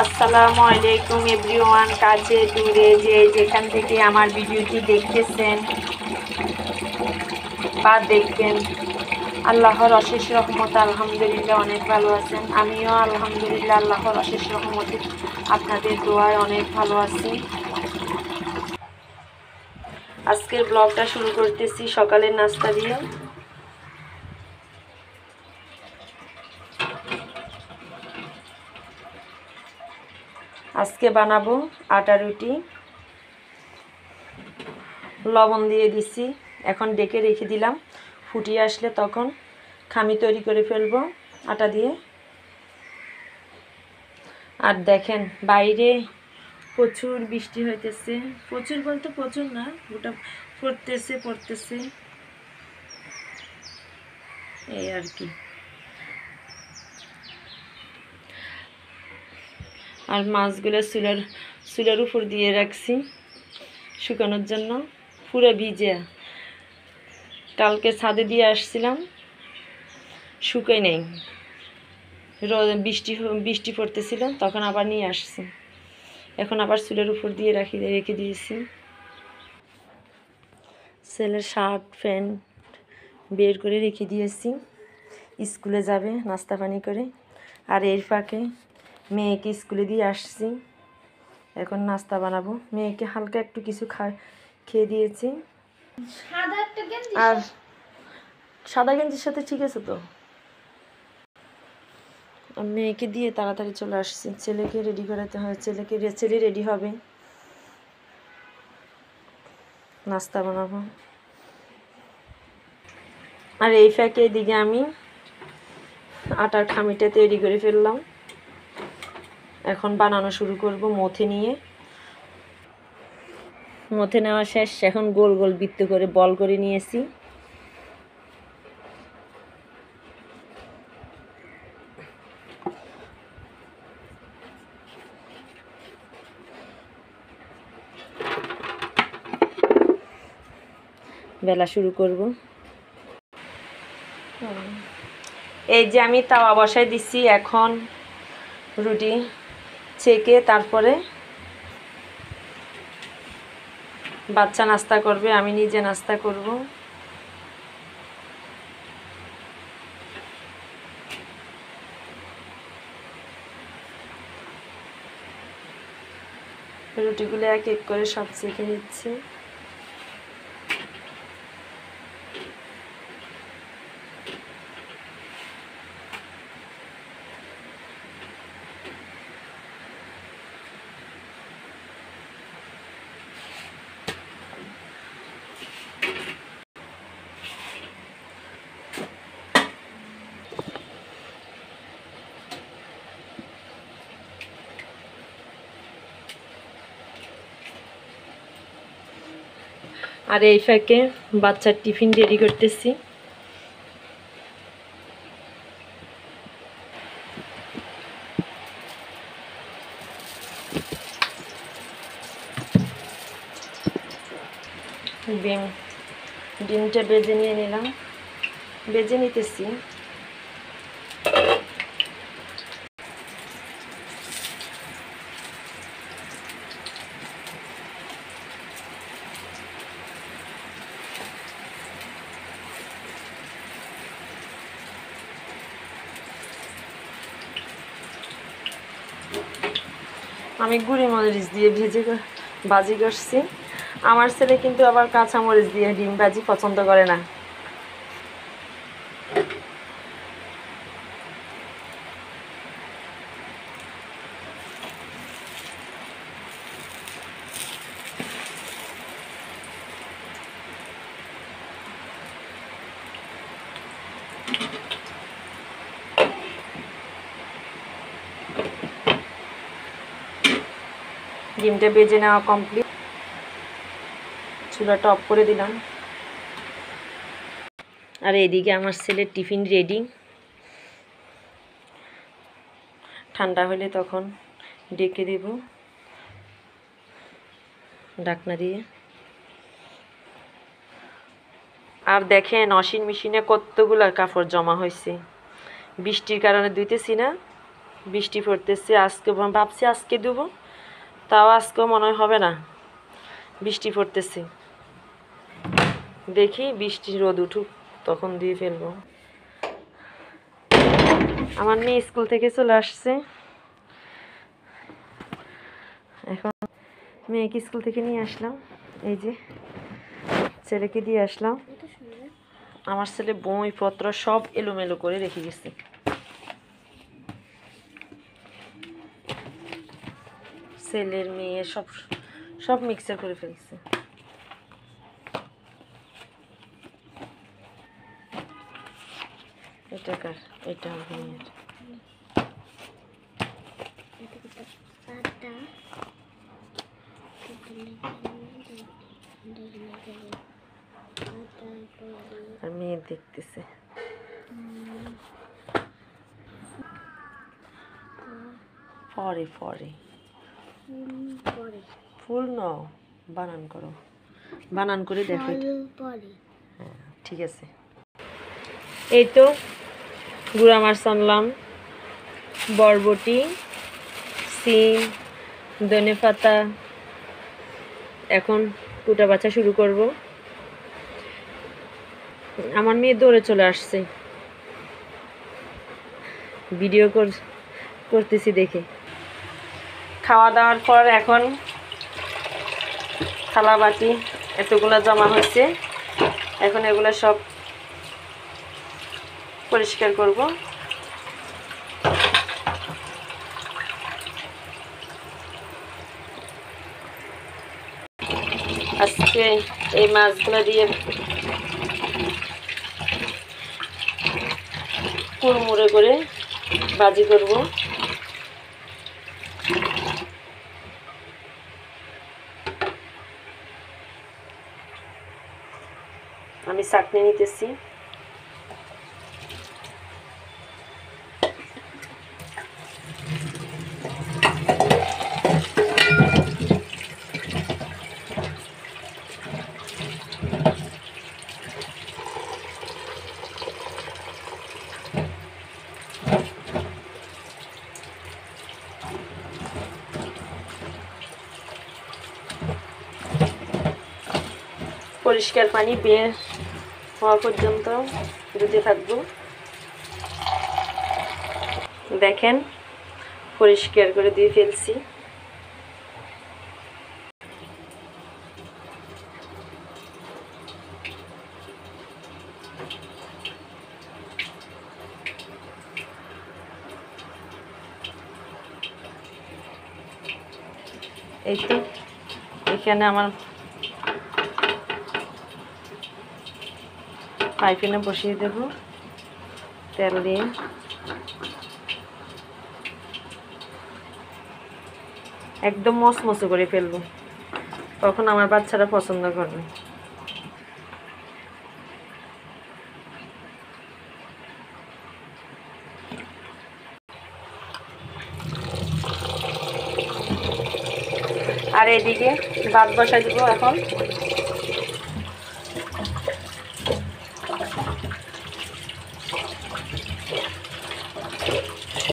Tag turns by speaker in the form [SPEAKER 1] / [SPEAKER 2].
[SPEAKER 1] আসসালামু আলাইকুম এভরিওয়ান, কাছে দূরে যে যেখান থেকে আমার ভিডিওটি দেখতেছেন বা দেখবেন, আল্লাহর অশেষ রহমত আলহামদুলিল্লাহ অনেক ভালো আছেন। আমিও আলহামদুলিল্লাহ আল্লাহর অশেষ রহমতে আপনাদের দোয়ায় অনেক ভালো আছি। আজকের ব্লগটা শুরু করতেছি সকালের নাস্তা দিয়ে। আজকে বানাবো আটা রুটি, লবণ দিয়ে দিছি, এখন ডেকে রেখে দিলাম। ফুটিয়ে আসলে তখন খামি তৈরি করে ফেলবো আটা দিয়ে। আর দেখেন বাইরে প্রচুর বৃষ্টি হইতেছে, প্রচুর বলতে প্রচুর না, ওটা পড়তেছে এই আর কি। আর মাছগুলো চুলের উপর দিয়ে রাখছি শুকানোর জন্য, পুরো ভিজে। কালকে ছাদে দিয়ে আসছিলাম, শুকাই নেই, বৃষ্টি পড়তেছিল, তখন আবার নিয়ে আসছি। এখন আবার চুলের উপর দিয়ে রেখে দিয়েছি। ছেলের শার্ট প্যান্ট বের করে রেখে দিয়েছি, স্কুলে যাবে নাস্তা পানি করে। আর এর ফাঁকে মেয়েকে স্কুলে দিয়ে আসছি, এখন নাস্তা বানাবো। মেয়েকে হালকা একটু কিছু খেয়ে দিয়েছি। আর সাদা গেঞ্জির সাথে ঠিক আছে তো। মেয়েকে দিয়ে তাড়াতাড়ি চলে আসছি, ছেলেকে রেডি করাতে হয়, ছেলে রেডি হবে, নাস্তা বানাবো। আর এই ফাঁকে এদিকে আমি আটার খামিটা তৈরি করে ফেললাম, এখন বানানো শুরু করব। মথে নেওয়া শেষ, এখন গোল গোল বৃত্ত করে বল করে নিয়েছি। বেলা শুরু করব। এই যে আমি তাওয়া বসাই দিচ্ছি, এখন রুটি ছেঁকে তারপরে বাচ্চা নাস্তা করবে, আমি নিজে নাস্তা করব। রুটিগুলো এক এক করে সব ছেঁকে নিচ্ছি। আর এই ফাঁকে বাচ্চার টিফিন রেডি করতেছি। ডিমটা বেজে নিতেছি। আমি গুঁড়ি মরিচ দিয়ে ভাজি করছি। আমার ছেলে কিন্তু আবার কাঁচা মরিচ দিয়ে ডিম ভাজি পছন্দ করে না। ডিমটা বেজে নেওয়া কমপ্লিট, চুলাটা অফ করে দিলাম। আর এদিকে আমার ছেলের টিফিন রেডি, ঠান্ডা হলে তখন ডেকে দেব ঢাকনা দিয়ে। আর দেখেন ওয়াশিং মেশিনে কতগুলো কাপড় জমা হয়েছে, বৃষ্টির কারণে ধুইতেছি না, বৃষ্টি পড়তেছে, আজকে ভাবছি আজকে দেবো, তাও আজকেও মনে হয় হবে না, বৃষ্টি পড়তেছে। দেখি বৃষ্টি রোদ উঠুক, তখন দিয়ে ফেলবো। আমার মেয়ে স্কুল থেকে চলে আসছে, এখন মেয়েকে স্কুল থেকে নিয়ে আসলাম। এই যে ছেলেকে দিয়ে আসলাম। আমার ছেলে বইপত্র সব এলোমেলো করে রেখে গেছে। ছেলের মেয়ে সব সব মিক্সার করে ফেলছে। এটা কার? এটা মেয়ের। আর মেয়ে দেখতেছে। পরে পরে ফুল নাও, বানান করো, বানান করে দেখো। হ্যাঁ ঠিক আছে। এই তো গুঁড়া মাছ আনলাম, বরবটি, সিম, ধনে পাতা। এখন কুটা বাছা শুরু করব। আমার মেয়ে দৌড়ে চলে আসছে, ভিডিও করতেছি দেখে। খাওয়া দাওয়ার পর এখন থালা বাটি এতগুলো জমা হয়েছে, এখন এগুলো সব পরিষ্কার করব। আজকে এই মাছগুলো দিয়ে কুড়মুড়ে করে ভাজি করব। আমি চাটনি নিতেছি। পরিষ্কার পানি বের হওয়া পর্যন্ত ধুতে থাকবো। দেখেন পরিষ্কার করে দিয়ে ফেলছি। এই তো এখানে আমার ফ্রাইপ্যানে বসিয়ে দেব তেল দিয়ে। একদম মচমচে করে ফেলবো, তখন আমার বাচ্চারা পছন্দ করবে। আর এদিকে ভাত বসাই দেবো এখন।